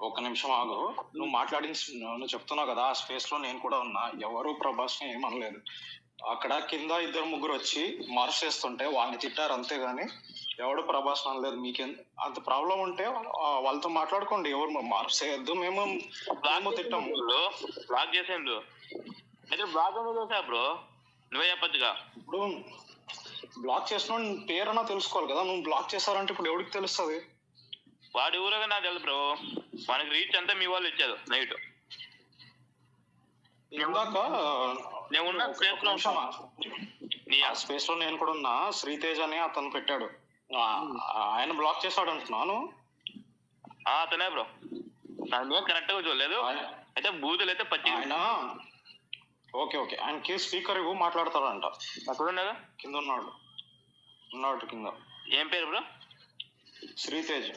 ఒక నిమిషం ఆగు. నువ్వు మాట్లాడిన నువ్వు చెప్తున్నావు కదా, ఆ స్పేస్ లో నేను కూడా ఉన్నా. ఎవరు ప్రభాస్ ని ఏమనలేదు. అక్కడ కింద ఇద్దరు ముగ్గురు వచ్చి మార్క్స్ చేస్తుంటే వాళ్ళని తిట్టారు అంతేగాని ఎవడు ప్రభాస్ అనలేదు. మీకేం అంత ప్రాబ్లం ఉంటే వాళ్ళతో మాట్లాడుకోండి. ఎవరు మార్క్స్ చేయొద్దు, మేము తిట్టాము. బ్లాక్ చేసేందు అయితే బ్లాక్ చేసా బ్రో, నువ్వే చెప్పచ్చుగా. ఇప్పుడు బ్లాక్ చేసిన పేరన్నా తెలుసుకోవాలి కదా. నువ్వు బ్లాక్ చేశారంటే ఇప్పుడు ఎవరికి తెలుస్తుంది? వాడి ఊరగా నాకు తెలుసు బ్రో. మనకి రీచ్ అంతా మీ వాళ్ళు ఇచ్చారు నైట్. ఇందాక స్పేస్ లో నేను కూడా ఉన్నా. శ్రీతేజ్ అని అతను పెట్టాడు, ఆయన బ్లాక్ చేశాడు అంటున్నాను. అతనే బ్రో, కరెక్ట్ గా చూడలేదు. అయితే బూతులు అయితే పచ్చి. ఆయన ఓకే ఆయనకి స్పీకర్ ఇవ్వు, మాట్లాడతాడంట. అక్కడ ఉన్నాగా, కింద ఉన్నాడు కింద. ఏం పేరు బ్రో? శ్రీతేజ్.